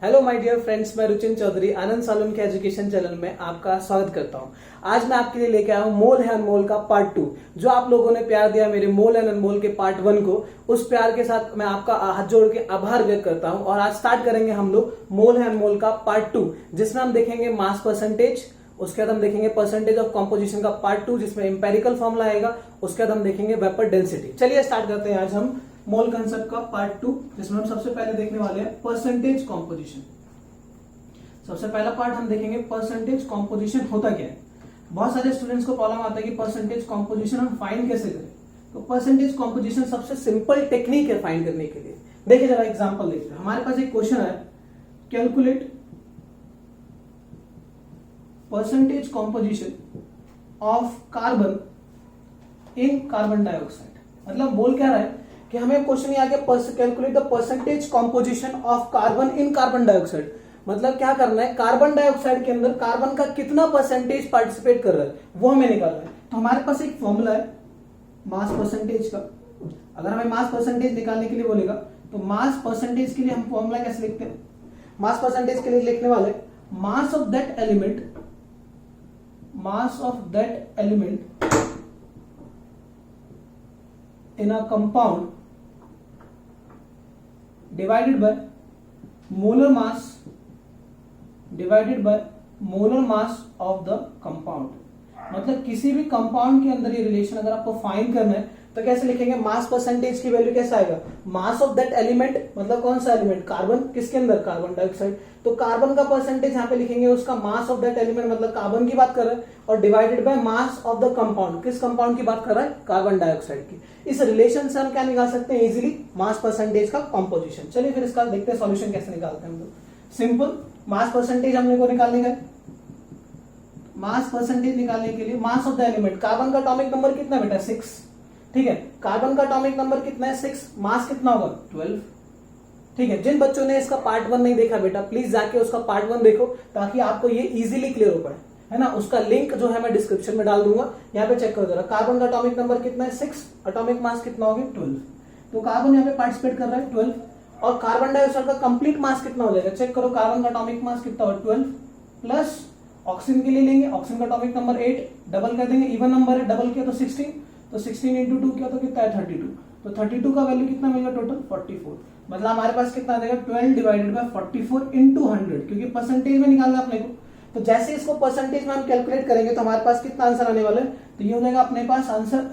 Hello my dear friends, मैं रुचिन चौधरी आनंद salon के education channel में आपका स्वागत करता हूं। आज मैं आपके लिए लेके आया हूं मोल है अनमोल का पार्ट 2। जो आप लोगों ने प्यार दिया मेरे मोल एंड अनमोल के पार्ट 1 को, उस प्यार के साथ मैं आपका हाथ जोड़ के आभार व्यक्त करता हूं। और आज स्टार्ट करेंगे हम लोग मोल है अनमोल का पार्ट 2, जिसमें हम देखेंगे मास परसेंटेज। उसके बाद हम देखेंगे परसेंटेज ऑफ कॉम्पोजिशन का पार्ट 2, जिसमें एम्पेरिकल फॉर्मूला आएगा। उसके बाद हम देखेंगे वेपर डेंसिटी। चलिए स्टार्ट करते हैं आज हम मोल कंसेप्ट का पार्ट 2, जिसमें हम सबसे पहले देखने वाले हैं परसेंटेज कॉम्पोजिशन। सबसे पहला पार्ट हम देखेंगे परसेंटेज कॉम्पोजिशन होता क्या है। बहुत सारे स्टूडेंट्स को प्रॉब्लम आता है कि परसेंटेज कॉम्पोजिशन हम फाइंड कैसे करें। तो परसेंटेज कॉम्पोजिशन सबसे सिंपल टेक्निक है फाइंड करने के लिए। देखिए जरा एग्जांपल देखते हैं। हमारे पास एक क्वेश्चन है, calculate percentage composition of carbon in carbon dioxide. मतलब बोल क्या रहा है कि हमें क्वेश्चन ये आ गया, calculate the percentage composition of carbon in carbon dioxide. मतलब क्या करना है, कार्बन डाइऑक्साइड के अंदर कार्बन का कितना परसेंटेज पार्टिसिपेट कर रहा है वो हमें निकालना है। तो हमारे पास एक फॉर्मूला है मास परसेंटेज का। अगर हमें मास परसेंटेज निकालने के लिए बोलेगा तो मास परसेंटेज के लिए हम फॉर्मूला कैसे लिखते हैं। मास परसेंटेज के लिए लिखने वाले mass of that element in a compound divided by molar mass divided by molar mass of the compound. मतलब किसी भी कंपाउंड के अंदर ये रिलेशन अगर आपको फाइंड करना है तो कैसे लिखेंगे, मास परसेंटेज की वैल्यू कैसे आएगा, मास ऑफ दैट एलिमेंट, मतलब कौन सा एलिमेंट, कार्बन, किसके अंदर, कार्बन डाइऑक्साइड। तो कार्बन का परसेंटेज यहाँ पे लिखेंगे, उसका मास ऑफ दैट एलिमेंट मतलब कार्बन की बात कर रहा है, और divided by mass of the compound, किस कंपाउंड की बात कर रहा है, कार्बन डाइऑक्साइड की। इस रिलेशन से हम क्या निकाल सकते हैं, इजिली मास परसेंटेज का कॉम्पोजिशन। चलिए फिर इसका देखते हैं सॉल्यूशन कैसे निकालते हैं हम लोग। सिंपल, मास परसेंटेज हमने को निकालने का। मास परसेंटेज निकालने के लिए mass of the element, carbon का एटॉमिक नंबर कितना बेटा, 6। ठीक है, कार्बन का एटॉमिक नंबर कितना है, 6। मास कितना होगा, 12। ठीक है, जिन बच्चों ने इसका पार्ट 1 नहीं देखा बेटा, प्लीज जाके उसका पार्ट 1 देखो, ताकि आपको ये इजीली क्लियर हो पाए, है ना। उसका लिंक जो है मैं डिस्क्रिप्शन में डाल दूंगा, यहाँ पे चेक करो जरा। कार्बन का एटॉमिक नंबर कितना है, 6। एटॉमिक मास कितना होगा, 12। तो कार्बन यहाँ पे पार्टिसिपेट कर रहा है 12। और कार्बन डाइऑक्साइड का कंप्लीट मास कितना हो जाएगा, चेक करो। कार्बन का एटॉमिक मास कितना होगा, 12 प्लस ऑक्सीजन के लिए लेंगे, ऑक्सीजन का एटॉमिक नंबर 8, डबल कर देंगे, इवन नंबर है, डबल किया तो 16, तो 16 इंटू 2 किया तो कितना है, 32। तो 32 का वैल्यू कितना मिलेगा, टोटल 44। मतलब हमारे पास कितना आ जाएगा, 12 डिवाइडेड बाय 44 इंटू 100, क्योंकि परसेंटेज में निकालना अपने को। तो जैसे इसको परसेंटेज में हम कैलकुलेट करेंगे तो हमारे पास कितना आंसर आने वाला है, तो ये हो जाएगा अपने पास आंसर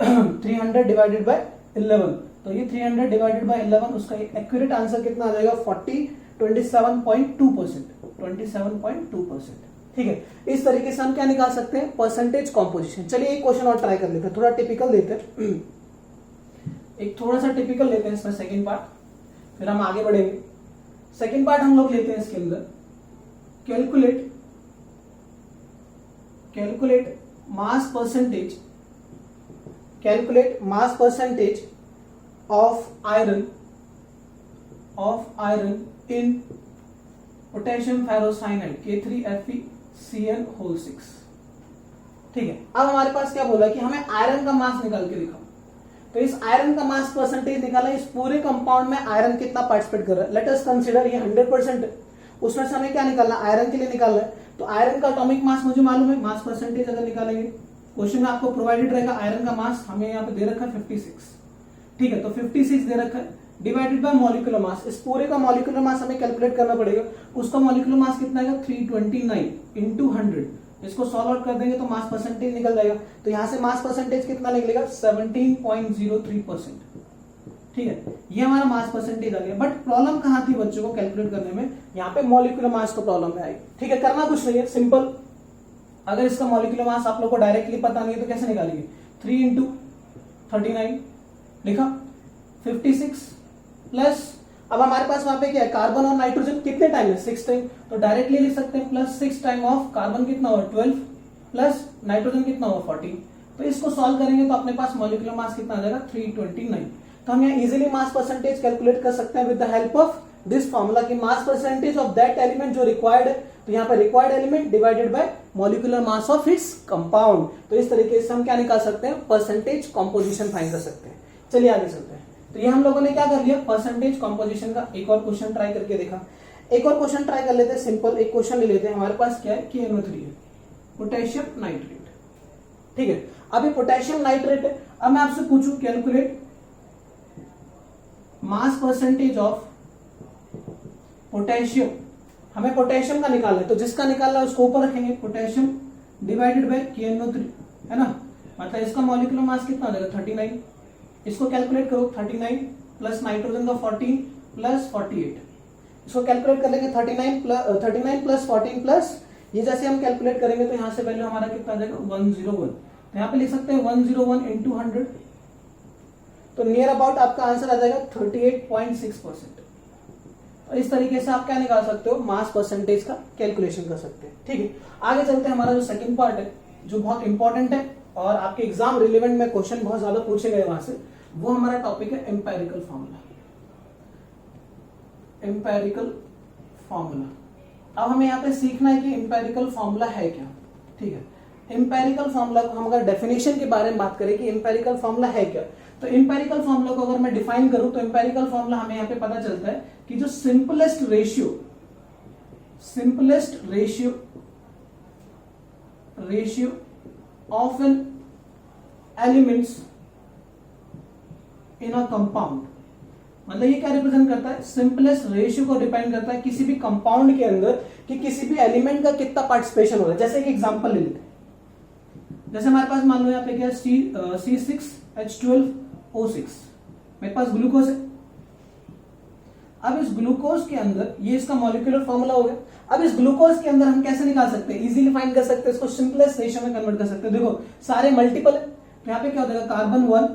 300 डिवाइडेड बाय 11। तो ये 300 डिवाइडेड बाय 11, उसका एक्यूरेट आंसर कितना आ जाएगा, 27.2%। 27.2%। ठीक है, इस तरीके से हम क्या निकाल सकते हैं, परसेंटेज कॉम्पोजिशन। चलिए एक क्वेश्चन और ट्राई कर लेते हैं, थोड़ा टिपिकल देते हैं। एक थोड़ा सा टिपिकल लेते हैं इसमें सेकंड पार्ट, फिर हम आगे बढ़ेंगे। सेकंड पार्ट हम लोग लेते हैं इसके अंदर, calculate mass percentage of iron in potassium ferrocyanide K3FeCN6। ठीक है, अब हमारे पास क्या बोला कि हमें आयरन का मास निकाल के दिखाओ। तो इस आयरन का मास परसेंटेज निकाला, इस पूरे कंपाउंड में आयरन कितना पार्टिसिपेट कर रहा है। लेट अस कंसीडर ये 100% है, उसमें से हमें क्या निकालना, आयरन के लिए निकालना है। तो आयरन का एटॉमिक मास मुझे मालूम है, मास परसेंटेज अगर निकालेंगे, क्वेश्चन में आपको प्रोवाइडेड रहेगा आयरन का मास, हमें यहाँ पे दे रखा है 56। ठीक है, तो 56 दे रखा है, डिवाइडेड बाय मॉलिक्यूलर मास। इस पूरे का मॉलिक्यूलर मास हमें कैलकुलेट करना पड़ेगा। उसका मॉलिक्यूलर मास कितना आएगा, 329 इंटू 100। इसको सॉल्व आउट कर देंगे तो मास परसेंटेज निकल जाएगा। तो यहां से मास परसेंटेज कितना निकलेगा, 17.03%। ठीक है, ये हमारा मास परसेंटेज आ गया। बट प्रॉब्लम कहां थी बच्चों को कैलकुलेट करने में, यहाँ पे मॉलिक्यूलर मास को प्रॉब्लम में आई। ठीक है, करना कुछ नहीं है, सिंपल। अगर इसका मॉलिक्यूलर मास आप लोग को डायरेक्टली पता नहीं है तो कैसे निकालेंगे, 3 इंटू 39 लिखा, 56 प्लस, अब हमारे पास वहां पे क्या है, कार्बन और नाइट्रोजन कितने टाइम है, 6 टाइम। तो डायरेक्टली लिख सकते हैं प्लस 6 टाइम ऑफ कार्बन कितना हुआ, 12 प्लस नाइट्रोजन कितना हुआ, 14। तो इसको सॉल्व करेंगे तो अपने पास मॉलिक्यूलर मास कितना आ जाएगा, 329। तो हम यहाँ इजीली मास परसेंटेज कैलकुलेट कर सकते हैं with the help of this formula की mass percentage of that element जो रिक्वायर्ड है। तो यहाँ पर required element divided by molecular mass of its compound. तो इस तरीके से हम क्या निकाल सकते हैं, परसेंटेज कॉम्पोजिशन फाइंड कर सकते हैं। चलिए आगे चलते हैं। तो ये हम लोगों ने क्या कर लिया, परसेंटेज कॉम्पोजिशन का एक और क्वेश्चन ट्राई करके देखा। एक और क्वेश्चन ट्राई कर लेते हैं, सिंपल एक क्वेश्चन ले लेते हैं। हमारे पास क्या है, KNO3 है, पोटेशियम नाइट्रेट, ठीक है। अभी पोटेशियम नाइट्रेट है, अब मैं आपसे पूछूं calculate mass percentage of potassium, हमें पोटेशियम का निकालना है, तो जिसका निकालना है उसको ऊपर रखेंगे, पोटेशियम डिवाइडेड बाय KNO3, है ना। मतलब इसका मॉलिक्यूलर मास कितना आ जाएगा 39, इसको कैलकुलेट करो, 39 प्लस नाइट्रोजन का 14 प्लस 48, इसको कैलकुलेट कर लेंगे 39 प्लस 14 प्लस ये जैसे हम कैलकुलेट करेंगे तो यहां से वैल्यू हमारा कितना आ जाएगा 101, तो यहां पे लिख सकते हैं 101 इंटू 100, तो नियर अबाउट आपका आंसर आ जाएगा 38.6%। तो इस तरीके से आप क्या निकाल सकते हो, मास परसेंटेज का कैलकुलेशन कर सकते हैं, ठीक है। आगे चलते हैं, हमारा जो सेकंड पार्ट है जो बहुत इंपॉर्टेंट है और आपके एग्जाम रिलेवेंट में क्वेश्चन बहुत ज्यादा पूछे गए वहां से, वो हमारा टॉपिक है एम्पेरिकल फार्मूला। एम्पेरिकल फार्मूला, अब हमें यहाँ पे सीखना है कि एम्पेरिकल फार्मूला है क्या, ठीक है। एम्पेरिकल फार्मूला को हम अगर डेफिनेशन के बारे में बात करें कि एम्पेरिकल फार्मूला है क्या, तो एम्पेरिकल फार्मूला को अगर मैं डिफाइन करूं तो एम्पेरिकल फार्मूला हमें यहाँ पे पता चलता है कि जो simplest ratio of an elements in a compound, मतलब ये क्या रिप्रेजेंट करता है, सिंपलेस्ट रेशियो को डिपेंड करता है किसी भी कंपाउंड के अंदर कि किसी भी एलिमेंट का कितना पार्टिसिपेशन हो रहा है। जैसे एक एग्जांपल ले लेते हैं, जैसे हमारे पास मान लो यहाँ पे क्या है, C6H12O6, मेरे पास ग्लूकोज है। अब इस ग्लूकोज के अंदर ये इसका मॉलिक्यूलर फॉर्मूला हो गया। अब इस ग्लूकोज के अंदर हम कैसे निकाल सकते हैं, इजीली फाइंड कर सकते हैं, इसको सिंपलेस्ट रेशियो में कन्वर्ट कर सकते हैं। देखो सारे मल्टीपल है, तो यहाँ पे क्या हो जाएगा, कार्बन 1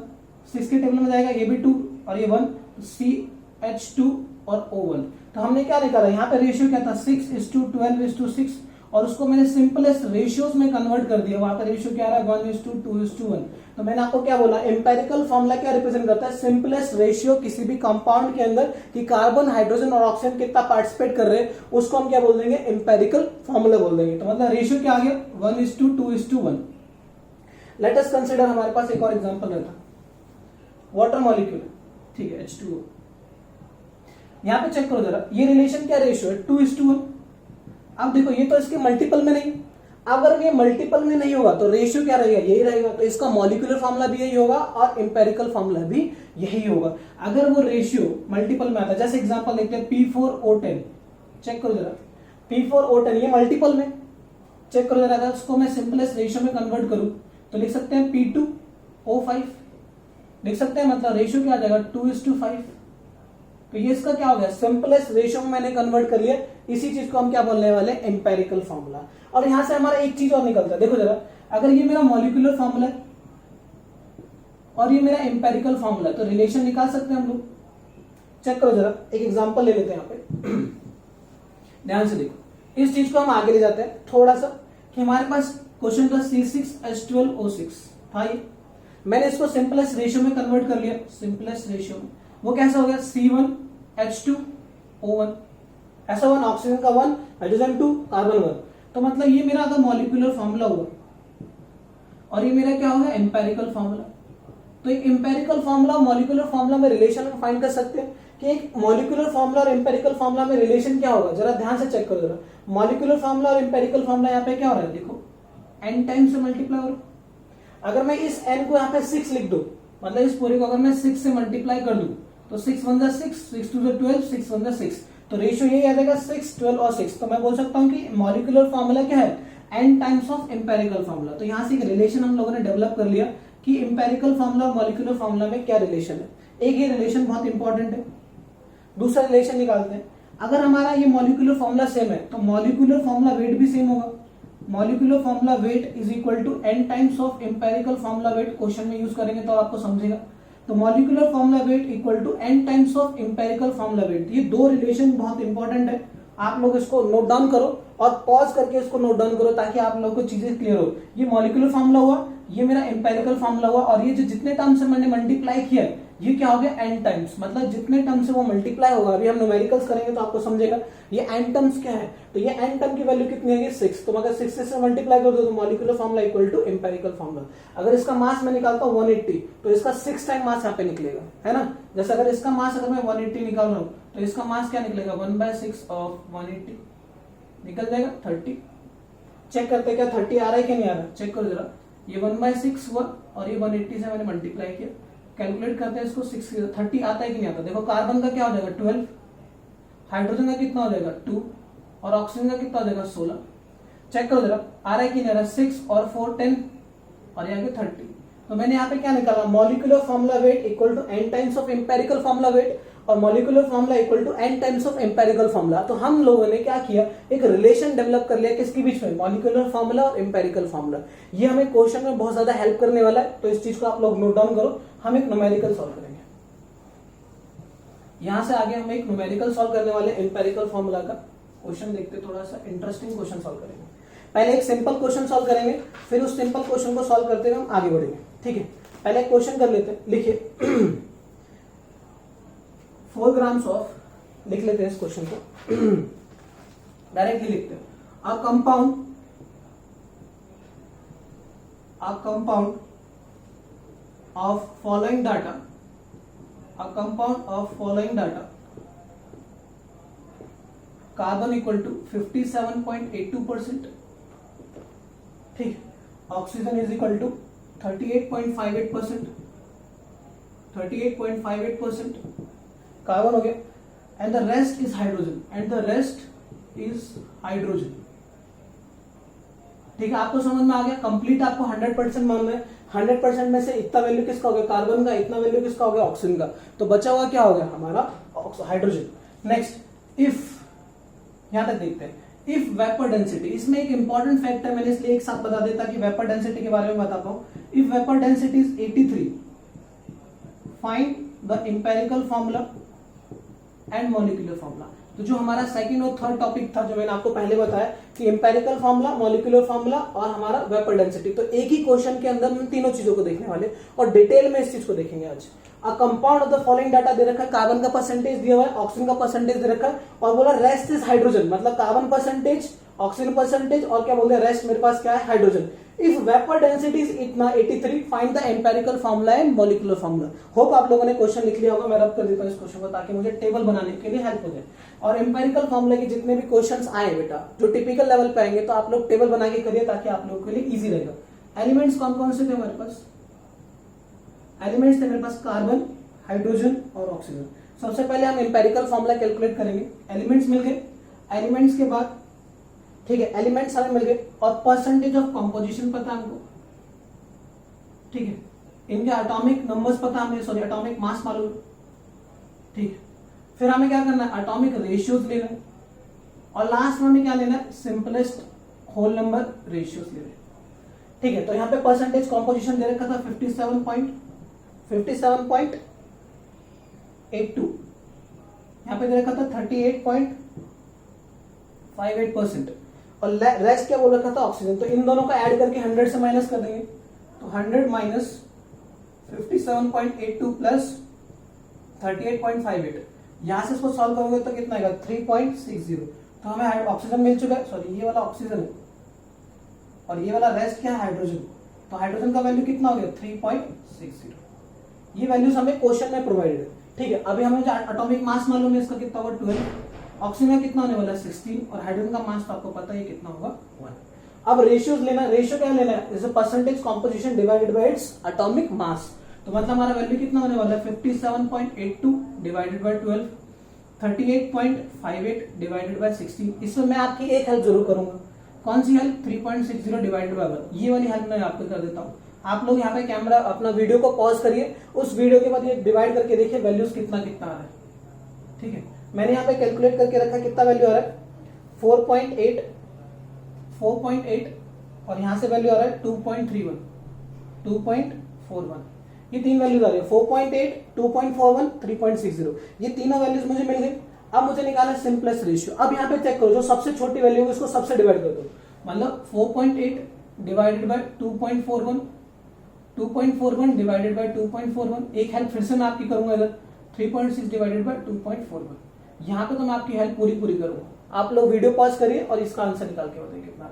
6 के टेबल में जाएगा, ये भी 2 और ये 1, CH2 और O1। तो हमने क्या निकाला, यहाँ पे रेशियो क्या था 6:12:6, और उसको मैंने सिंपलेस्ट रेशियोज में कन्वर्ट कर दिया। वहां पर रेशियो क्या रहा है 1:2:1। तो मैंने आपको क्या बोला, एम्पेरिकल फॉर्मूला क्या रिप्रेजेंट करता है, सिंपलेस्ट रेशियो किसी भी कंपाउंड के अंदर कि कार्बन हाइड्रोजन और ऑक्सीजन कितना पार्टिसिपेट कर रहे हैं, उसको हम क्या बोल देंगे, एम्पेरिकल फॉर्मूला बोल देंगे। तो मतलब रेशियो क्या आ गया 1:2:1। लेट अस कंसीडर, हमारे पास एक और एग्जांपल रहता, वाटर मॉलिक्यूल, ठीक है, H2O। यहां पे चेक करो जरा, ये रिलेशन क्या रेशियो है 2:1। अब देखो ये तो इसके मल्टीपल में नहीं, अगर ये मल्टीपल में नहीं होगा तो रेशियो क्या रहेगा, यही रहेगा। तो इसका मॉलिक्यूलर फॉर्मूला भी यही होगा और एम्पेरिकल फॉर्मूला भी यही होगा। अगर वो रेशियो मल्टीपल में आता है, जैसे एग्जांपल देखते हैं P4O10, चेक करो जरा, P4O10 ये मल्टीपल में, चेक करो जरा, अगर उसको मैं सिंपलेस्ट रेशियो में कन्वर्ट करूं तो लिख सकते हैं P2O5, लिख सकते हैं, मतलब रेशियो क्या आ जाएगा 2:5। तो ये इसका क्या हो गया, सिंपलेस्ट रेशियो में मैंने कन्वर्ट कर लिया। इसी चीज को हम क्या बोलने वाले, एम्पेरिकल फॉर्मूला। और यहां से हमारा एक चीज और निकलता है, देखो जरा, अगर ये मेरा मॉलिक्यूलर फॉर्मूला है और ये मेरा एम्पेरिकल फॉर्मूला है, तो रिलेशन निकाल सकते हैं हम लोग। चेक करो जरा, एक एग्जांपल ले लेते हैं यहाँ पे, ध्यान से देखो, इस चीज को हम आगे ले जाते हैं थोड़ा सा, कि हमारे पास क्वेश्चन था C6H12O6 था, ये मैंने इसको सिंपलेस्ट रेशियो में कन्वर्ट कर लिया, सिंपलेस्ट रेशियो में। वो कैसा हो गया C1H2O1, ऐसा 1 ऑक्सीजन का 1, हाइड्रोजन 2, कार्बन 1। तो मतलब ये मेरा अगर मॉलिक्यूलर फॉर्मूला हुआ और ये मेरा क्या होगा, एम्पेरिकल फॉर्मूला। तो एक एम्पेरिकल फॉर्मूला और मॉलिक्यूलर फॉर्मूला में रिलेशन हम फाइंड कर सकते हैं कि एक मॉलिक्यूलर फॉर्मूला और एम्पेरिकल फॉर्मूला में रिलेशन क्या होगा। जरा ध्यान से चेक करो जरा, मॉलिक्यूलर फॉर्मूला और एम्पेरिकल फॉर्मूला यहाँ पे क्या हो रहा है, देखो n टाइम से मल्टीप्लाई हो रहा है। अगर मैं इस n को यहाँ पे 6 लिख दूं, मतलब इस पूरे को अगर मैं 6 से मल्टीप्लाई कर दूं तो 6 1 जा 6, 6 2 जा 12, 6 1 जा 6, तो रेशियो यही आ जाएगा 6, 12 और 6। तो मैं बोल सकता हूं कि मॉलिक्यूलर फॉर्मूला क्या है, n times of empirical formula. तो यहां से एक रिलेशन हम लोगों ने डेवलप कर लिया कि एम्पेरिकल फॉर्मूला और मॉलिक्यूलर फॉर्मूला में क्या रिलेशन है। एक ये रिलेशन बहुत इंपॉर्टेंट है। दूसरा रिलेशन निकालते हैं, अगर हमारा ये मॉलिक्यूलर फॉर्मूला सेम है तो मॉलिक्यूलर फॉर्मूला वेट भी सेम होगा। Molecular formula weight is equal to n times of empirical formula weight. Question में यूज करेंगे तो आपको समझेगा। तो molecular formula weight equal to n times of empirical formula weight. ये दो रिलेशन बहुत इंपॉर्टेंट है, आप लोग इसको नोट डाउन करो और पॉज करके इसको नोट डाउन करो ताकि आप लोगों को चीजें क्लियर हो। ये मॉलिक्यूलर फॉर्मूला हुआ, ये मेरा एम्पेरिकल फॉर्मूला हुआ, और ये जो जितने टर्म से मैंने मल्टीप्लाई किया है ये क्या हो गया n टाइम्स, मतलब जितने टर्म से वो मल्टीप्लाई होगा। अभी हम न्यूमेरिकल्स करेंगे तो आपको समझेगा ये n टर्म्स क्या है। तो ये n टर्म की वैल्यू कितनी है, 6। तो अगर 6 से मल्टीप्लाई कर दो तो molecular formula equal to empirical formula. अगर इसका मास मैं निकालता हूं 180 तो इसका 6 टाइम मास यहाँ पे निकलेगा, है ना। जैसे अगर इसका मास अगर मैं 180 निकाल रहा हूं तो इसका मास क्या निकलेगा 1/6 ऑफ 180 निकल जाएगा 30। चेक करते क्या 30 आ रहा है कि नहीं आ रहा, चेक करो जरा। ये 1/6 हुआ और ये 180 से मैंने मल्टीप्लाई किया, कैलकुलेट करते हैं इसको 6 30 आता है कि नहीं आता। देखो कार्बन का क्या हो जाएगा 12, हाइड्रोजन का कितना हो जाएगा 2 और ऑक्सीजन का कितना हो जाएगा 16। चेक करो जरा आ रहा है कि नहीं आ रहा, 6 और 4 10 और ये आगे 30। तो मैंने यहाँ पे क्या निकाला, molecular formula weight equal to n times of empirical formula weight और molecular formula equal to n times of empirical formula. तो हम लोगों ने क्या किया, एक रिलेशन डेवलप कर लिया किसके बीच में, मॉलिक्यूलर फॉर्मूला और एम्पेरिकल फॉर्मूला। ये हमें क्वेश्चन में बहुत ज्यादा हेल्प करने वाला है, तो इस चीज को आप लोग नोट डाउन करो। हम एक न्यूमेरिकल सॉल्व करेंगे, यहां से आगे हम एक न्यूमेरिकल सॉल्व करने वाले एम्पेरिकल फॉर्मूला का क्वेश्चन देखते, थोड़ा सा इंटरेस्टिंग क्वेश्चन सॉल्व करेंगे। पहले एक सिंपल क्वेश्चन सॉल्व करेंगे, फिर उस सिंपल क्वेश्चन को सॉल्व करते हुए हम आगे बढ़ेंगे, ठीक है। पहले क्वेश्चन कर लेते हैं, लिखिए 4 ग्राम्स ऑफ, लिख लेते हैं इस क्वेश्चन को डायरेक्टली लिखते हैं। अ compound of following data, a compound of following data, carbon equal to 57.82%, ठीक, oxygen is equal to 38.58%, carbon हो गया, and the rest is hydrogen, ठीक है। आपको समझ में आ गया, कंप्लीट आपको 100% मानना है। 100% में से इतना वैल्यू किसका हो गया कार्बन का, इतना वैल्यू किसका हो गया ऑक्सीजन का, तो बचा हुआ क्या हो गया हमारा हाइड्रोजन। नेक्स्ट इफ, यहां तक देखते हैं, इफ वेपर डेंसिटी, इसमें एक इंपॉर्टेंट फैक्ट है, मैंने इसलिए एक साथ बता देता कि वेपर डेंसिटी के बारे में बताता हूं। If vapour density is 83, find the empirical formula and molecular formula. तो जो हमारा सेकंड और थर्ड टॉपिक था, जो मैंने आपको पहले बताया कि एम्पेरिकल फॉर्मूला, मॉलिक्यूलर फॉर्मूला और हमारा वेपर डेंसिटी, तो एक ही क्वेश्चन के अंदर हम तीनों चीजों को देखने वाले और डिटेल में इस चीज को देखेंगे आज। A compound of the following data दे रखा है, कार्बन का परसेंटेज दिया हुआ है, ऑक्सीजन का परसेंटेज दे रखा है और बोला रेस्ट इज हाइड्रोजन, मतलब कार्बन परसेंटेज, ऑक्सीजन परसेंटेज और क्या बोलते हैं रेस्ट मेरे पास क्या है hydrogen. If vapour density is इतना 83, find the empirical formula and molecular formula. Hope आप लोगों ने क्वेश्चन लिख लिया होगा, मैं रब कर देता हूं इस क्वेश्चन को ताकि मुझे टेबल बनाने के लिए हेल्प हो जाए। और एम्पेरिकल फॉर्मूला के जितने भी क्वेश्चंस आए बेटा, जो टिपिकल लेवल पे आएंगे, तो आप लोग टेबल बना के करिए ताकि आप लोगों के लिए इजी रहेगा। एलिमेंट्स कौन कौन से थे हमारे पास, एलिमेंट्स थे मेरे पास कार्बन, हाइड्रोजन और ऑक्सीजन। सबसे पहले हम एम्पेरिकल फॉर्मूला कैलकुलेट करेंगे। एलिमेंट्स मिल गए, एलिमेंट्स के बाद ठीक है एलिमेंट्स हमें मिल गए और परसेंटेज ऑफ कंपोजिशन पता हमको, ठीक है, इनके एटॉमिक नंबर्स पता हमें, सॉरी एटॉमिक मास मालूम, ठीक है। फिर हमें क्या करना है, एटॉमिक रेशियोज लेना है और लास्ट में हमें क्या लेना है, सिंपलेस्ट होल नंबर रेशियोज लेना है, ठीक है। तो यहाँ पे परसेंटेज कंपोजिशन दे रखा था 57.82, यहाँ पे दे रखा था 38.58% और रेस्ट क्या बोल रखा था ऑक्सीजन। तो इन दोनों का ऐड करके 100 से माइनस कर देंगे, तो 100 माइनस 57.82 प्लस 38.58, यहां से इसको सॉल्व करोगे तो कितना आएगा 3.60। तो हमें ऑक्सीजन मिल चुका है, सॉरी ये वाला ऑक्सीजन है और ये वाला रेस्ट क्या है हाइड्रोजन। तो हाइड्रोजन का वैल्यू कितना हो गया 3.60। ये वैल्यूज हमें क्वेश्चन में प्रोवाइडेड है, ठीक है। अभी हमें जो एटॉमिक मास मालूम है इसका कितना होगा 12, ऑक्सीजन का कितना होने वाला है 16 और हाइड्रोजन का मास तो आपको पता है कितना होगा 1। अब रेशियोज लेना, रेशियो क्या लेना है, जैसे percentage composition divided by its atomic mass. तो मतलब हमारा वैल्यू कितना होने वाला है 57.82 डिवाइडेड बाय 12, 38.58 डिवाइडेड बाय 16। इसमें मैं आपकी एक हेल्प जरूर करूंगा, कौन सी हेल्प, 3.60 डिवाइडेड बाय 1, ये वाली हेल्प मैं आपको कर देता हूं। आप लोग यहाँ पे कैमरा अपना वीडियो को पॉज करिए, उस वीडियो के बाद ये डिवाइड करके देखिए वैल्यूज कितना कितना आ रहा है, ठीक है। मैंने यहाँ पे कैलकुलेट करके रखा कितना वैल्यू आ रहा है 4.8 और यहां से वैल्यू आ रहा है 2.31, 2.41, ये तीन वैल्यूज आ रही है 4.8, 2.41, 3.60, ये तीनों वैल्यूज मुझे मिल गई। अब मुझे निकालना है सिंपलेस्ट रेशियो। अब यहाँ पे चेक करो, जो सबसे छोटी वैल्यू है उसको सबसे डिवाइड कर दो, मतलब 4.8 डिवाइडेड बाय 2.41, 2.41 डिवाइडेड बाय 2.41। एक हेल्प फिर से मैं आपकी करूंगा इधर, 3.6 डिवाइडेड बाय 2.41। यहाँ पे तो मैं आपकी हेल्प पूरी करूंगा, आप लोग वीडियो पॉज करिए और इसका आंसर निकाल के बताइए कितना है।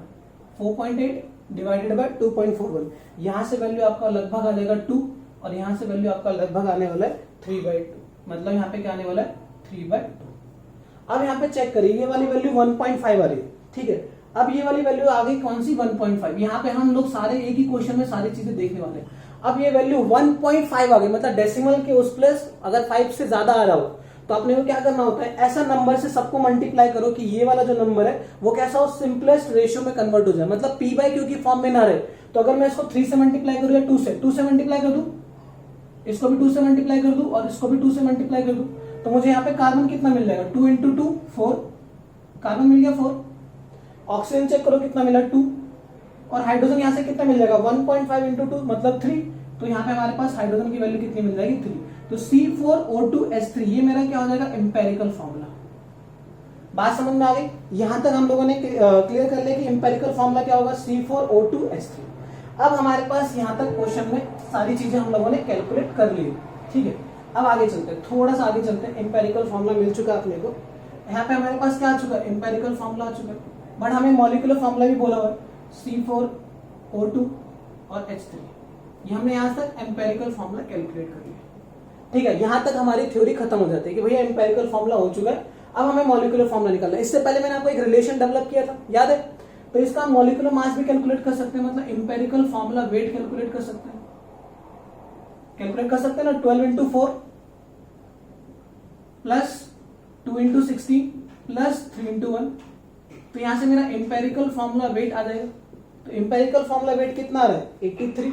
4.8 डिवाइडेड बाय 2.41, यहां से वैल्यू आपका लगभग आ जाएगा 2 और यहां से वैल्यू आपका लगभग आने वाला है 3/2, मतलब यहाँ पे क्या आने वाला है 3/2। अब यहाँ पे चेक करिए, ये वाली वैल्यू 1.5 आ रही है, ठीक है। अब ये वाली वैल्यू आ गई कौन सी, 1.5। यहाँ पे हम लोग सारे एक ही क्वेश्चन में सारी चीजें देखने वाले हैं। अब ये वैल्यू 1.5 आ गई, मतलब डेसिमल के उस प्लेस अगर 5 से ज्यादा आ रहा हो तो अपने को क्या करना होता है, ऐसा नंबर से सबको मल्टीप्लाई करो कि ये वाला जो नंबर है वो कैसा हो, सिंपलेस्ट रेशियो में कन्वर्ट हो जाए, मतलब पी बाई क्यू की फॉर्म में ना रहे। तो अगर मैं इसको 3 से मल्टीप्लाई करूँ या 2 से मल्टीप्लाई कर दूं, इसको भी 2 से मल्टीप्लाई कर दूं और इसको भी 2 से मल्टीप्लाई कर दूं, तो मुझे यहाँ पे कार्बन कितना मिल जाएगा, 2 इंटू 2 4, कार्बन मिल गया 4। ऑक्सीजन चेक करो कितना मिला 2, और हाइड्रोजन यहाँ से कितना मिल जाएगा 1.5 इंटू 2 मतलब 3। तो यहाँ पे हमारे पास हाइड्रोजन की वैल्यू कितनी मिल जाएगी 3। तो C4O2H3 ये मेरा क्या हो जाएगा, एम्पेरिकल फॉर्मूला। बात समझ में आ गई? यहां तक हम लोगों ने क्लियर कर लिया कि एम्पेरिकल फॉर्मूला क्या होगा, C4O2H3। अब हमारे पास यहां तक क्वेश्चन में सारी चीजें हम लोगों ने कैलकुलेट कर ली, ठीक है। अब आगे चलते हैं, थोड़ा सा आगे चलते हैं। एम्पेरिकल फॉर्मूला मिल चुका है अपने को, यहाँ पे हमारे पास क्या आ चुका है, एम्पेरिकल फॉर्मूला आ चुका है, बट हमें मॉलिक्यूलर फॉर्मूला भी बोला हुआ है, C4O2 और H3। ये हमने यहाँ तक एम्पेरिकल फॉर्मूला कैलकुलेट कर लिया, ठीक है। यहां तक हमारी थ्योरी खत्म हो जाती है कि भैया एम्पेरिकल फॉर्मूला हो चुका है, अब हमें मॉलिक्यूलर फॉर्मूला निकालना है। इससे पहले मैंने आपको एक रिलेशन डेवलप किया था, याद है? तो इसका मॉलिक्यूलर मास भी कैलकुलेट कर सकते हैं, मतलब एम्पेरिकल फॉर्मूला वेट कैलकुलेट कर सकते हैं, ना। 12 into 4 plus 2 into 16 plus 3 into 1। तो यहां से मेरा एम्पेरिकल फॉर्मूला वेट आ जाएगा। तो एम्पेरिकल फॉर्मूला वेट कितना आ रहा है, 83,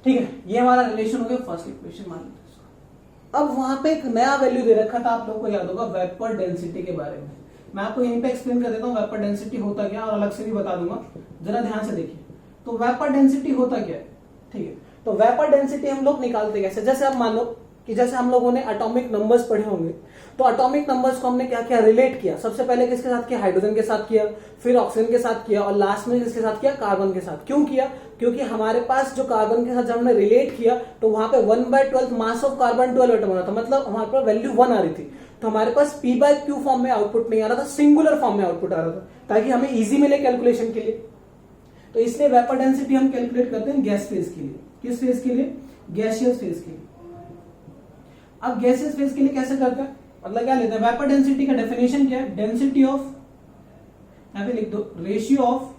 ठीक है। ये हमारा रिलेशन हो गया फर्स्ट इक्वेशन, मान लीजिए। अब वहां पे एक नया वैल्यू दे रखा था, आप लोगों को याद होगा, वेपर डेंसिटी के बारे में। मैं आपको यहीं पे एक्सप्लेन कर देता हूं वेपर डेंसिटी होता क्या, और अलग से भी बता दूंगा, जरा ध्यान से देखिए। तो वेपर डेंसिटी होता क्या है, ठीक है। तो वेपर डेंसिटी हम लोग निकालते कैसे, जैसे आप मान लो कि जैसे हम लोगों ने एटॉमिक नंबर्स पढ़े होंगे, तो एटॉमिक नंबर्स को हमने क्या किया, रिलेट किया। सबसे पहले किसके साथ किया, हाइड्रोजन के साथ किया, फिर ऑक्सीजन के साथ किया, और लास्ट में किसके साथ किया, कार्बन के साथ। क्यों किया, क्योंकि हमारे पास जो कार्बन के साथ जब हमने रिलेट किया तो वहां पे 1/12 मास ऑफ कार्बन 12 एटम होना था, मतलब हमारे पास वैल्यू 1 आ रही थी। तो हमारे पास P/Q फॉर्म में आउटपुट नहीं आ रहा था, सिंगुलर फॉर्म में आउटपुट आ रहा था, ताकि हमें इजी मिले कैलकुलेशन के लिए। तो इसलिए वेपर डेंसिटी हम कैलकुलेट करते हैं गैस फेज के लिए। किस फेज के लिए, गैसियस फेज के लिए। अब गैसियस फेज के लिए कैसे करते हैं, मतलब क्या लेते हैं, वेपर डेंसिटी का डेफिनेशन क्या है, डेंसिटी ऑफ, यहां पे लिख दो, ratio of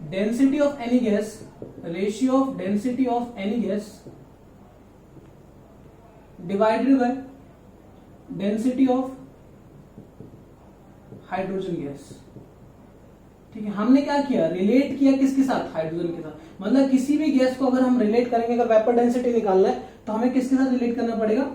density of any gas, ratio of density of any gas divided by density of hydrogen gas, ठीक है। हमने क्या किया, रिलेट किया किसके साथ, हाइड्रोजन के साथ। मतलब किसी भी गैस को अगर हम रिलेट करेंगे, अगर वेपर डेंसिटी निकालना है तो हमें किसके साथ रिलेट करना पड़ेगा,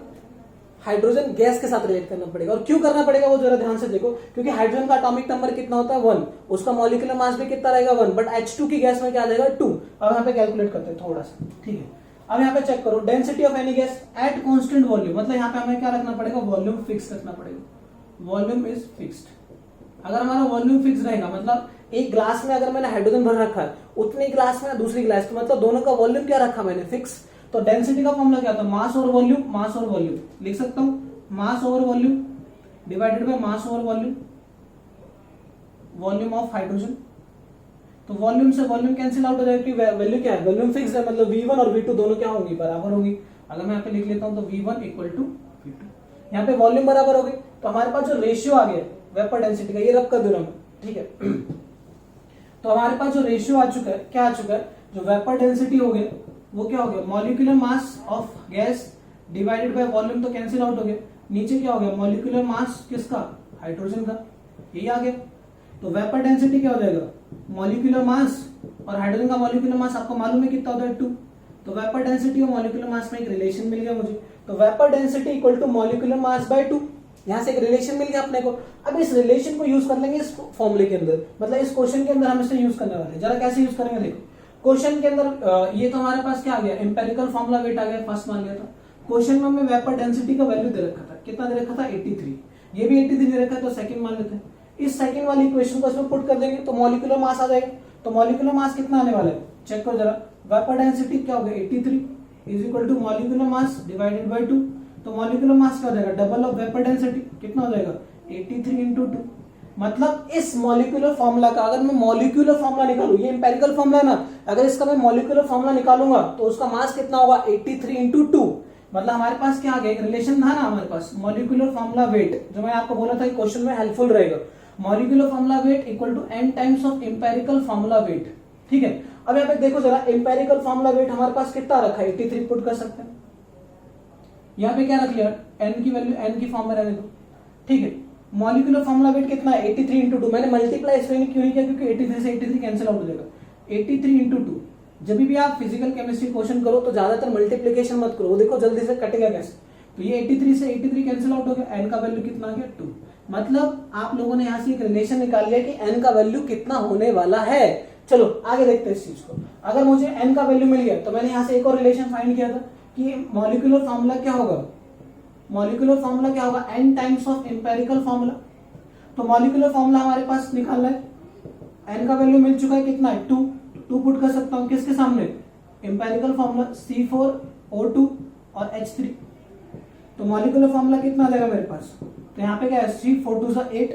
हाइड्रोजन गैस के साथ रिलेट करना पड़ेगा। और क्यों करना पड़ेगा वो जरा ध्यान से देखो, क्योंकि हाइड्रोजन का एटॉमिक नंबर कितना होता है 1, उसका मॉलिक्यूलर मास भी कितना रहेगा 1, बट H2 की गैस में क्या आ जाएगा 2। अब यहाँ पे कैलकुलेट करते हैं थोड़ा सा, ठीक है। अब यहाँ पे चेक करो, density of any gas at constant volume, मतलब यहाँ पे हमें क्या रखना पड़ेगा, वॉल्यूम फिक्स रखना पड़ेगा। Volume is fixed. अगर हमारा वॉल्यूम फिक्स रहेगा, मतलब एक ग्लास में अगर मैंने हाइड्रोजन भर रखा है, उतनी ग्लास में दूसरी ग्लास में, मतलब दोनों का वॉल्यूम क्या रखा मैंने, फिक्स। तो डेंसिटी का फॉर्मूला क्या होता है, मास और वॉल्यूम, मास और वॉल्यूम लिख सकता हूं, मास over volume divided by mass over volume, volume of hydrogen. तो वॉल्यूम से वॉल्यूम कैंसिल आउट हो जाएगी, वैल्यू क्या है, वॉल्यूम फिक्स है, मतलब V1 और V2 दोनों क्या होंगी, बराबर होंगी। अगर मैं यहाँ पे लिख लेता हूं तो V1 इक्वल टू V2, यहाँ पे वॉल्यूम बराबर हो गई। तो हमारे पास जो रेशियो आ गया वेपर डेंसिटी का, ये रब कर दे रहा हूं, ठीक है। तो हमारे पास जो रेशियो आ चुका है, क्या आ चुका है, जो वेपर डेंसिटी हो गया वो क्या हो गया, molecular mass of gas divided by volume, तो कैंसिल आउट हो गया। नीचे क्या हो गया, मॉलिक्यूलर मास किसका, हाइड्रोजन का, यही आ गया। तो वेपर डेंसिटी क्या हो जाएगा, मॉलिक्यूलर मास, और हाइड्रोजन का मॉलिक्यूलर मास आपको मालूम है कितना होता है 2। तो वेपर डेंसिटी और मॉलिक्यूलर मास में एक रिलेशन मिल गया मुझे। तो vapour density equal to molecular mass by 2, यहां से एक रिलेशन मिल गया अपने को। अब इस रिलेशन को यूज कर लेंगे इस फॉर्मूले के अंदर, मतलब इस क्वेश्चन के अंदर हम इसे यूज करने वाले हैं। जरा कैसे यूज करेंगे देखो, क्वेश्चन के अंदर ये तो हमारे पास क्या आ गया, एम्पेरिकल फॉर्मूला वेट आ गया, फर्स्ट मान लिया था। क्वेश्चन में हमें वेपर डेंसिटी का वैल्यू दे रखा था, कितना दे रखा था 83, ये भी 83 दे रखा है, तो सेकंड मान लेते हैं। इस सेकंड वाली इक्वेशन को इसमें पुट कर देंगे तो मॉलिक्यूलर मास आ जाएगा। तो मॉलिक्यूलर मास कितना आने वाला है, चेक करो जरा, वेपर डेंसिटी क्या हो गया 83 is equal to molecular mass divided by 2। तो मॉलिक्यूलर मास क्या हो जाएगा, डबल ऑफ वेपर डेंसिटी, कितना हो जाएगा 83 इंटू 2। मतलब इस मॉलिक्यूलर फॉर्मूला का अगर मैं मॉलिक्यूलर फॉर्मूला निकालूं, ये एम्पेरिकल फॉर्मूला है ना, अगर इसका मैं मॉलिक्यूलर फॉर्मूला निकालूंगा तो उसका मास कितना होगा 83 इंटू 2, मतलब हमारे पास क्या आ गया, एक रिलेशन था ना हमारे पास, मॉलिक्यूलर फॉर्मूला वेट, जो मैं आपको बोला था क्वेश्चन में हेल्पफुल रहेगा, molecular formula weight equal to n times of empirical formula weight. ठीक है, अब यहाँ पे देखो जरा, एम्पेरिकल फॉर्मूला वेट हमारे पास कितना रखा है, 83 पुट कर सकते हैं। यहाँ पे क्या रख लिया, n की वैल्यू n की फॉर्म में रहने दो। ठीक है, मॉलिक्यूलर फॉर्मूला वेट कितना है, 83 इंटू 2। मैंने मल्टीप्लाई इसलिए क्यों नहीं किया, क्योंकि 83 से 83 कैंसिल आउट हो जाएगा। 83 इंटू 2, जब भी आप फिजिकल केमिस्ट्री क्वेश्चन करो तो ज्यादातर मल्टीप्लीकेशन मत करो, वो देखो जल्दी से कटेगा कैसे। तो ये 83 से 83 कैंसिल आउट हो गया, n का वैल्यू कितना आ गया 2। मतलब आप लोगों ने यहाँ से एक रिलेशन निकाल लिया कि n का वैल्यू कितना होने वाला है। चलो आगे देखते हैं इस चीज को। अगर मुझे n का वैल्यू मिल गया तो मैंने यहाँ से एक और रिलेशन फाइंड किया था कि मॉलिक्यूलर फॉर्मूला क्या होगा, मॉलिक्यूलर फॉर्मूला क्या होगा, n times of empirical formula. तो मॉलिक्यूलर फॉर्मूला हमारे पास निकालना है, n का वैल्यू मिल चुका है कितना है 2 पुट कर सकता हूं किसके सामने, एम्पेरिकल फॉर्मूला C4O2 और H3। तो मॉलिक्यूलर फॉर्मूला कितना आ जाएगा मेरे पास, तो यहाँ पे क्या है C4 2 8,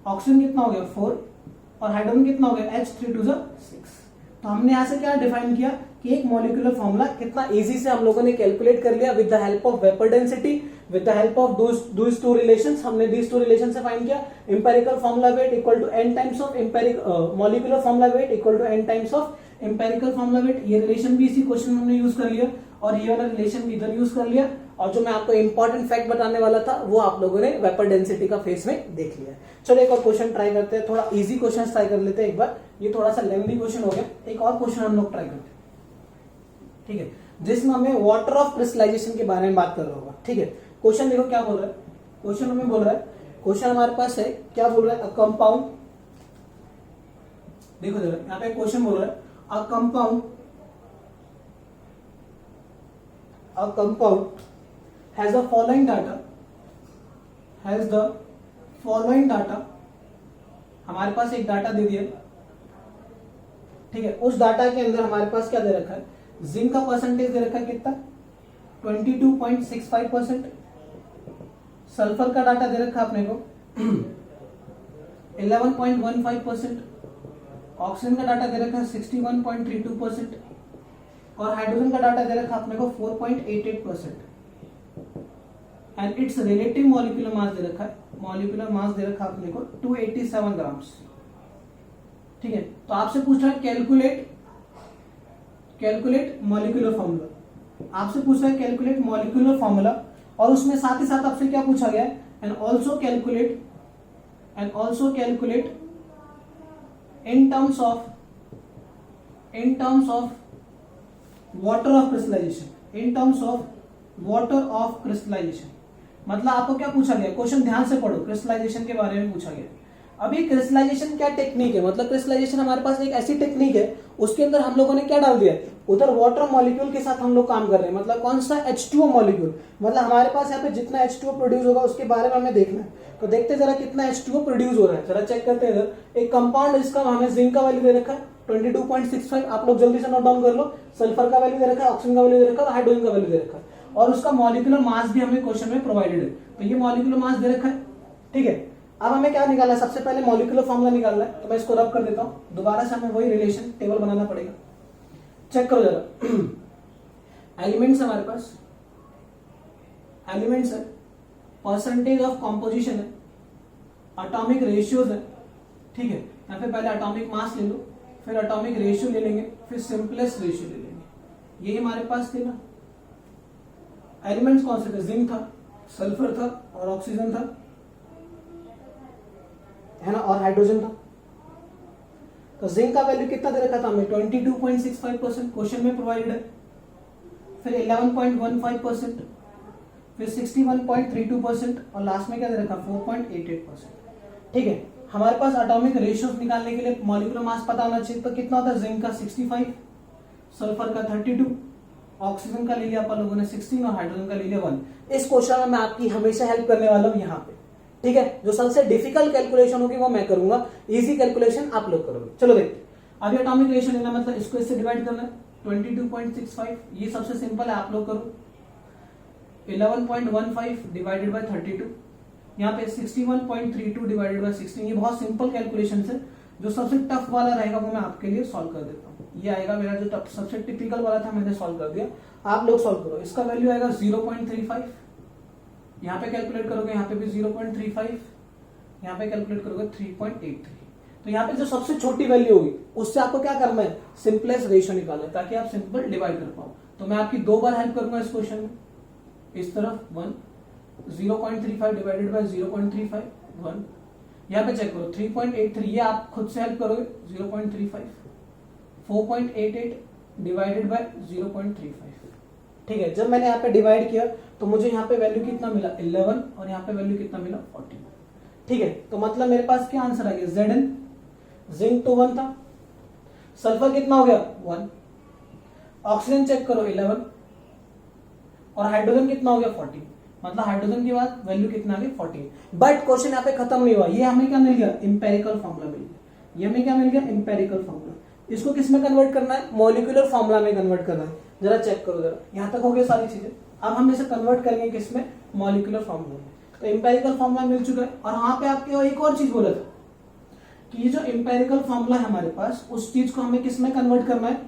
ऑक्सीजन कितना हो गया 4 और हाइड्रोजन कितना हो गया H3 2 6। तो हमने यहाँ से क्या डिफाइन किया कि एक मॉलिक्यूलर फॉर्मूला कितना इजी से हम लोगों ने कैलकुलेट कर लिया with the help of vapour density, with the help of those two relations. हमने दीस टू रिलेशन से फाइंड किया empirical formula weight equal to n times of molecular formula weight equal to n times of empirical formula weight. ये relation भी इसी question में हमने use कर लिया और ये वाला रिलेशन भी इधर यूज कर लिया। और जो मैं आपको इंपॉर्टेंट फैक्ट बताने वाला था वो आप लोगों ने वेपर डेंसिटी का फेस में देख लिया। चलो एक और क्वेश्चन ट्राई करते हैं, थोड़ा इजी क्वेश्चन ट्राई कर लेते हैं एक बार, ये थोड़ा सा लेंथी क्वेश्चन हो गया। एक और क्वेश्चन हम लोग ट्राई करते हैं, ठीक है, जिसमें हमें वाटर ऑफ क्रिस्टलाइजेशन के बारे में बात कर रहा होगा। ठीक है, क्वेश्चन देखो क्या बोल रहा है, क्वेश्चन हमें बोल रहा है, क्वेश्चन हमारे पास है क्या बोल रहा है, अ कंपाउंड, देखो जरा यहाँ पे क्वेश्चन बोल रहा है a compound has the following data, हमारे पास एक डाटा दे दिया, ठीक है, उस डाटा के अंदर हमारे पास क्या दे रखा है, जिंक का परसेंटेज दे रखा है कितना 22.65%, सल्फर का डाटा दे रखा है अपने को 11.15%, ऑक्सीजन का डाटा दे रखा है 61.32% और हाइड्रोजन का डाटा दे रखा है अपने को 4.88%। And its relative molecular mass दे रखा है, मॉलिक्यूलर मास दे रखा है अपने को 287 ग्राम्स। ठीक है, तो आपसे पूछ रहा है कैलकुलेट मॉलिक्यूलर फॉर्मूला, आपसे पूछ रहा है कैलकुलेट मॉलिक्यूलर फॉर्मूला, और उसमें साथ ही साथ आपसे क्या पूछा गया है, and also calculate in terms of water of crystallisation, मतलब आपको क्या पूछा गया, क्वेश्चन ध्यान से पढ़ो, क्रिस्टलाइजेशन के बारे में पूछा गया। अभी क्रिस्टलाइजेशन क्या टेक्निक है, मतलब क्रिस्टलाइजेशन हमारे पास एक ऐसी टेक्निक है, उसके अंदर हम लोगों ने क्या डाल दिया, उधर वाटर मॉलिक्यूल के साथ हम लोग काम कर रहे हैं, मतलब कौन सा H2O मॉलिक्यूल, मतलब हमारे पास यहाँ पे जितना H2O प्रोड्यूस होगा उसके बारे में हमें देखना है। तो देखते जरा कितना H2O प्रोड्यूस हो रहा है, जरा चेक करते हैं। इधर एक कंपाउंड, इसका हमें जिंक का वैल्यू दे रखा है 22.65, आप लोग जल्दी से नोट डाउन कर लो, सल्फर का वैल्यू दे रखा है, ऑक्सीजन का वैल्यू दे रखा है, हाइड्रोजन का वैल्यू दे रखा है, और उसका मॉलिक्यूलर मास भी हमें क्वेश्चन में प्रोवाइडेड है। तो ये मॉलिक्यूलर मास दे रखा है, ठीक है। अब हमें क्या निकालना है, सबसे पहले मॉलिक्यूलर फॉर्मूला निकालना है, तो मैं इसको रब कर देता हूं, दोबारा से हमें वही रिलेशन टेबल बनाना पड़ेगा। चेक करो जरा, एलिमेंट्स हमारे पास, एलिमेंट्स है, परसेंटेज ऑफ कॉम्पोजिशन है, एटॉमिक रेशियोज है, ठीक है। यहाँ पे पहले एटॉमिक मास ले लो, फिर एटॉमिक रेशियो ले लेंगे, फिर सिंपलेस्ट रेशियो ले लेंगे, यही हमारे पास थे ना। एलिमेंट्स कौन से थे, जिंक था, सल्फर था और ऑक्सीजन था, है ना, और हाइड्रोजन था। तो जिंक का वैल्यू कितना दे रखा था हमें 22.65%, क्वेश्चन में प्रोवाइडेड है, फिर 11.15%, फिर 61.32% और लास्ट में क्या दे रखा 4.88%। ठीक है, हमारे पास एटॉमिक रेशियोज निकालने के लिए मॉलिक्यूलर मास पता होना चाहिए। तो कितना होता है, जिंक का 65, सल्फर का 32, ऑक्सीजन का ले लिया अपन लोगों ने 16 और हाइड्रोजन का ले लिया 1। इस क्वेश्चन में मैं आपकी हमेशा हेल्प करने वाला हूं यहाँ पे, ठीक है। जो सबसे डिफिकल्ट कैलकुलेशन होगी वो मैं करूंगा, इजी कैलकुलेशन आप लोग करोगे। चलो देखते, अभी एटॉमिक रेशियो लेना मतलब इसको इससे डिवाइड करना है 22.65, ये सबसे सिंपल है, आप लोग करो। 11.15 डिवाइडेड बाय 32, यहाँ पे 61.32 डिवाइडेड बाय 16, ये बहुत सिंपल कैलकुलेशन है। जो सबसे टफ वाला रहेगा वो मैं आपके लिए सॉल्व कर देता हूँ। ये आएगा मेरा जो सबसे टिपिकल वाला था, मैंने सॉल्व कर दिया, आप लोग सॉल्व करो। इसका वैल्यू आएगा 0.35, यहाँ पे कैलकुलेट करोगे यहाँ पे भी 0.35, यहाँ पे कैलकुलेट करोगे 3.83। तो यहाँ पे जो सबसे छोटी वैल्यू होगी उससे आपको क्या करना है, सिंपलेस्ट रेशियो निकालना है ताकि आप सिंपल डिवाइड कर पाओ। तो मैं आपकी 2 बार हेल्प करूंगा इस क्वेश्चन में, इस तरफ 1, 0.35 डिवाइडेड बाय 0.35 1, यहाँ पे चेक करो 3.83, ये आप खुद से हेल्प करोगे 0.35, 4.88 डिवाइडेड बाय 0.35। ठीक है, जब मैंने यहाँ पे डिवाइड किया तो मुझे यहाँ पे वैल्यू कितना मिला 11 और यहाँ पे वैल्यू कितना मिला 14। ठीक है, तो मतलब मेरे पास क्या आंसर आ गया, Zn, जिंक तो 1 था, सल्फर कितना हो गया 1, ऑक्सीजन चेक करो 11 और हाइड्रोजन कितना हो गया 14, मतलब हाइड्रोजन के बाद वैल्यू कितना आ गया 14। बट क्वेश्चन यहाँ पे खत्म नहीं हुआ, ये हमें क्या मिल गया, इंपेरिकल फॉर्मूला मिल गया। ये हमें क्या मिल गया, इंपेरिकल फॉर्मूला। इसको किस में कन्वर्ट करना है, मॉलिक्यूलर फॉर्मूला में कन्वर्ट करना है। जरा चेक करो, जरा यहां तक हो गया सारी चीजें। अब हम इसे कन्वर्ट करेंगे किसमें, मॉलिक्यूलर फॉर्मूला में। तो इंपेरिकल फॉर्मूला मिल चुका है और वहां पे आपके एक और चीज बोला था कि ये जो इंपेरिकल फॉर्मूला है हमारे पास, उस चीज को हमें किसमें कन्वर्ट करना है,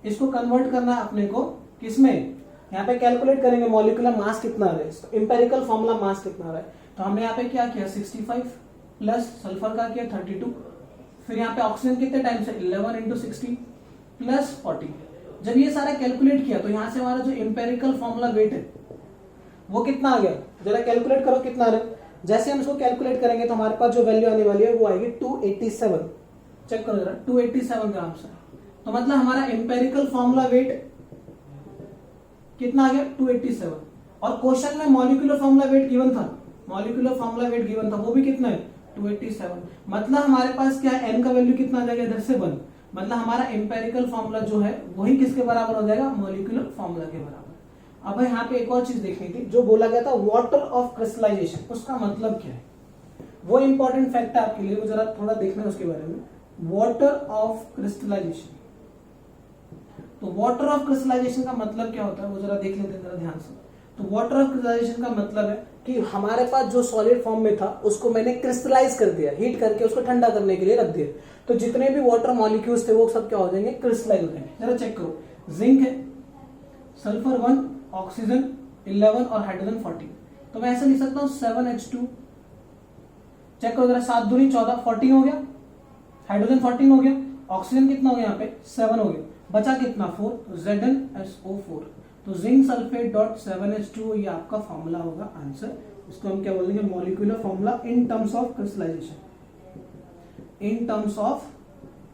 इसको कन्वर्ट करना है अपने को किसमें, यहाँ पे कैलकुलेट करेंगे मॉलिक्यूलर मास कितना आ रहा है, इंपेरिकल फॉर्मूला मास कितना आ रहा है। तो हमने यहाँ पे क्या किया 65 प्लस सल्फर का किया 32, फिर यहाँ पे ऑक्सीजन कितने टाइम से 11 इंटू 60 प्लस 40। जब ये सारा कैलकुलेट किया तो यहाँ से हमारा जो इंपेरिकल फॉर्मूला वेट है वो कितना आ गया, जरा कैलकुलेट करो कितना आ रहा है। जैसे हम इसको कैलकुलेट करेंगे तो हमारे पास जो वैल्यू आने वाली है वो आएगी 287। चेक करो जरा 287 ग्राम से। तो मतलब हमारा इंपेरिकल फॉर्मूला वेट कितना आ गया 287। और क्वेश्चन में मॉलिक्यूलर फॉर्मूला वेट गिवन था, मॉलिक्यूलर फॉर्मूला वेट गिवन था, वो भी कितना है 287। मतलब हमारे पास क्या है, n का वैल्यू कितना आ जाएगा इधर से 1, मतलब हमारा इंपेरिकल फॉर्मूला जो है वही किसके बराबर हो जाएगा, मॉलिक्यूलर फॉर्मूला के बराबर। अब यहाँ पे एक और चीज देखनी थी, जो बोला गया था वाटर ऑफ क्रिस्टलाइजेशन, उसका मतलब क्या है, वो इंपॉर्टेंट फैक्ट है आपके लिए, वो जरा थोड़ा देखना है उसके बारे में। वाटर ऑफ क्रिस्टलाइजेशन, तो वाटर ऑफ क्रिस्टलाइजेशन का मतलब क्या होता है वो जरा देख लेते हैं जरा ध्यान से। तो वाटर ऑफ क्रिस्टलाइजेशन का मतलब है कि हमारे पास जो सॉलिड फॉर्म में था उसको मैंने क्रिस्टलाइज कर दिया, हीट करके उसको ठंडा करने के लिए रख दिया, तो जितने भी वाटर मॉलिक्यूल्स थे वो सब क्या हो जाएंगे, क्रिस्टलाइज हो जाएंगे। जरा चेक करो, जिंक है, सल्फर 1, ऑक्सीजन 11 और हाइड्रोजन 14। तो मैं ऐसे लिख सकता हूं 7H2। चेक करो जरा, 7 दूनी 14, 14 हो गया, हाइड्रोजन 14 हो गया, ऑक्सीजन कितना हो गया यहाँ पे 7 हो गया, बचा कितना 4, तो ZnSO4। तो जिंक सल्फेट डॉट 7H2 ये आपका फॉर्मूला होगा आंसर। इसको हम क्या बोलेंगे, molecular formula in terms of crystallisation, in terms of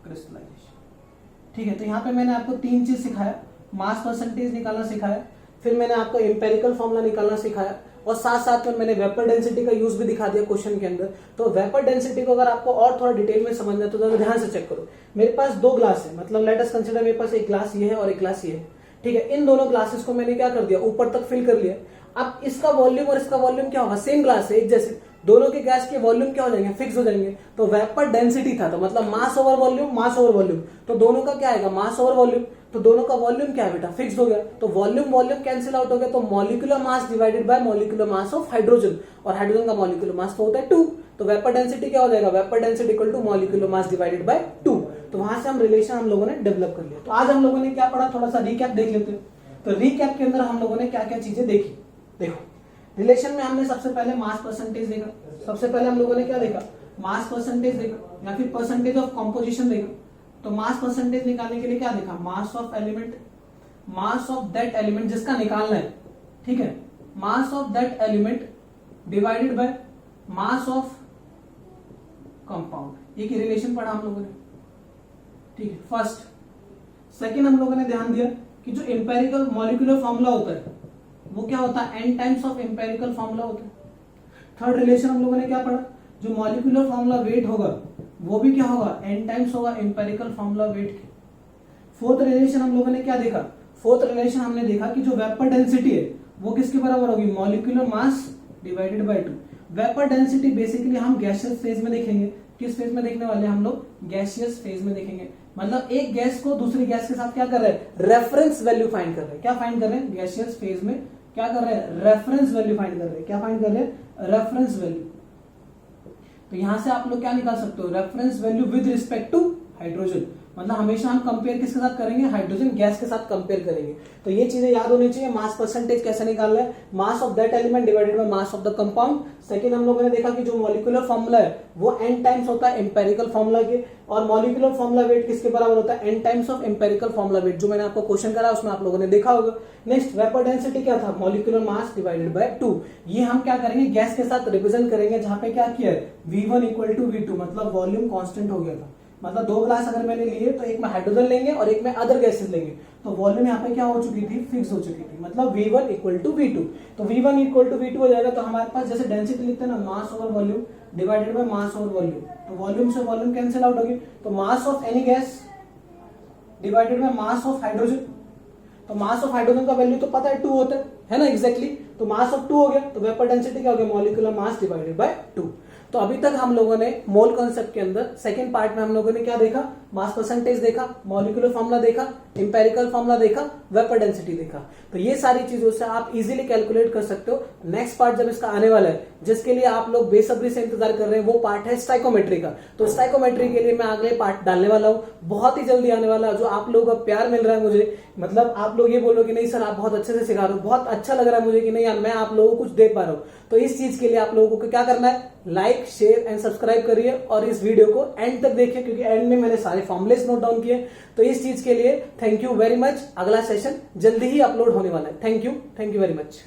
crystallisation. ठीक है, तो यहाँ पे मैंने आपको 3 चीज सिखाया, मास परसेंटेज निकालना सिखाया, फिर मैंने आपको इंपेरिकल फॉर्मूला निकालना सिखाया, और साथ साथ में मैंने वेपर डेंसिटी का यूज भी दिखा दिया क्वेश्चन के अंदर। तो वेपर डेंसिटी को अगर आपको और थोड़ा डिटेल में समझना है तो जरा ध्यान से चेक करो। मेरे पास 2 ग्लास है, मतलब लेट अस कंसीडर मेरे पास एक ग्लास ये है और एक ग्लास ये है। ठीक है, इन दोनों ग्लासेस को मैंने क्या कर दिया, ऊपर तक फिल कर लिया। अब इसका वॉल्यूम और इसका वॉल्यूम क्या होगा, सेम ग्लास है एक जैसे, दोनों के गैस के वॉल्यूम क्या हो जाएंगे, फिक्स हो जाएंगे। तो वेपर डेंसिटी था, तो मतलब मास ओवर वॉल्यूम, मास ओवर वॉल्यूम, तो दोनों का क्या आएगा, मास ओवर वॉल्यूम। तो दोनों का वॉल्यूम क्या है बेटा, फिक्स हो गया। तो वॉल्यूम वॉल्यूम कैंसिल आउट हो गया, तो molecular mass divided by molecular mass of hydrogen, और हाइड्रोजन का मॉलिक्यूलर मास तो होता है 2। तो वेपर डेंसिटी क्या हो जाएगा, vapour density equal to molecular mass divided by 2। तो वहां से हम रिलेशन हम लोगों ने डेवलप कर लिया। तो आज हम लोगों ने क्या पढ़ा, थोड़ा सा रिकैप देख लेते हैं। तो रिकैप के अंदर हम लोगों ने क्या क्या चीजें देखी, देखो रिलेशन में हमने सबसे पहले मास परसेंटेज देखा, सबसे पहले हम लोगों ने क्या देखा, मास परसेंटेज देखा, या फिर परसेंटेज ऑफ कॉम्पोजिशन देखा। तो मास परसेंटेज निकालने के लिए क्या देखा, mass of element, mass of that element जिसका निकालना है, ठीक है, mass of that element divided by mass of compound. एक रिलेशन पढ़ा हम लोगों ने, ठीक है, फर्स्ट। सेकेंड हम लोगों ने ध्यान दिया कि जो इंपेरिकल मॉलिक्यूलर फॉर्मूला होता है वो क्या होता है, n times of empirical formula होता है। थर्ड रिलेशन हम लोगों ने क्या पढ़ा, जो मॉलिक्यूलर फॉर्मूला वेट होगा वो भी क्या होगा, n टाइम्स होगा इंपेरिकल फॉर्मूला वेट के। फोर्थ रिलेशन हम लोगों ने क्या देखा, फोर्थ रिलेशन हमने देखा कि जो वेपर डेंसिटी है वो किसके बराबर होगी, molecular mass divided by 2। Vapour density basically हम गैसियस फेज में देखेंगे। किस फेज में देखने वाले हम लोग, गैसियस फेज में देखेंगे। मतलब एक गैस को दूसरी गैस के साथ क्या कर रहे हैं, रेफरेंस वैल्यू फाइंड कर रहे हैं। क्या फाइंड कर रहे हैं, गैसियस फेज में क्या कर रहे हैं, रेफरेंस वैल्यू फाइंड कर रहे हैं। क्या फाइंड कर रहे हैं, रेफरेंस वैल्यू। तो यहां से आप लोग क्या निकाल सकते हो, reference value with respect to hydrogen, मतलब हमेशा हम कंपेयर किसके साथ करेंगे, हाइड्रोजन गैस के साथ कंपेयर करेंगे। तो ये चीजें याद होनी चाहिए। मास परसेंटेज कैसे निकालना है, mass of that element divided by mass of the compound. Second हम लोगों ने देखा कि जो मॉलिक्यूलर फॉर्मूला है वो n टाइम्स होता है एम्पेरिकल फॉर्मूला के, और मॉलिक्यूलर फॉर्मूला वेट किसके बराबर होता है, n times of empirical formula wait, जो मैंने आपको क्वेश्चन करा उसमें आप लोगों ने देखा होगा। नेक्स्ट वेपर डेंसिटी क्या था, मॉलिक्यूलर मास डिवाइडेड बाय 2। ये हम क्या करेंगे, गैस के साथ रिप्रेजेंट करेंगे, जहां पे क्या किया है V1 इक्वल टू V2, मतलब वॉल्यूम कांस्टेंट हो गया था। मतलब दो ग्लास अगर मैंने लिए तो एक में हाइड्रोजन लेंगे और एक में अदर गैसेस लेंगे, तो वॉल्यूम यहाँ पे क्या हो चुकी थी, फिक्स हो चुकी थी, मतलब V1 इक्वल टू V2। तो V1 इक्वल टू V2 हो जाएगा, तो हमारे पास जैसे डेंसिटी लिखते हैं ना, मास over volume divided by mass over volume, तो वॉल्यूम से वॉल्यूम कैंसिल आउट होगी, तो mass of any gas divided by mass of hydrogen. तो मास ऑफ हाइड्रोजन का वैल्यू तो पता है 2 होता है ना, एग्जैक्टली। तो मास ऑफ 2 हो गया, तो वेपर डेंसिटी क्या हो गया, मॉलिक्यूलर मास डिवाइडेड बाय 2। तो अभी तक हम लोगों ने मोल कॉन्सेप्ट के अंदर सेकंड पार्ट में हम लोगों ने क्या देखा, मास परसेंटेज देखा, मॉलिक्यूलर फॉर्मूला देखा, इंपेरिकल फॉर्मूला देखा, वेपर डेंसिटी देखा। तो ये सारी चीजों से आप इजीली कैलकुलेट कर सकते हो। नेक्स्ट पार्ट जब इसका आने वाला है, जिसके लिए आप लोग बेसब्री से इंतजार कर रहे हैं, वो पार्ट है स्टाइकोमेट्री का। तो स्टाइकोमेट्री के लिए मैं अगले पार्ट डालने वाला हूँ, बहुत ही जल्दी आने वाला है। जो आप लोगों का प्यार मिल रहा है मुझे, मतलब आप लोग ये बोलो कि नहीं सर आप बहुत अच्छे से सिखा रहे हो, बहुत अच्छा लग रहा है मुझे कि नहीं यार मैं आप लोगों को कुछ दे पा रहा हूँ। तो इस चीज के लिए आप लोगों को क्या करना है, लाइक शेयर एंड सब्सक्राइब करिए और इस वीडियो को एंड तक देखिए, क्योंकि एंड में मैंने सारे फॉर्मुलेस नोट डाउन किए। तो इस चीज के लिए थैंक यू वेरी मच। अगला सेशन जल्दी ही अपलोड होने वाला है। Thank you very much.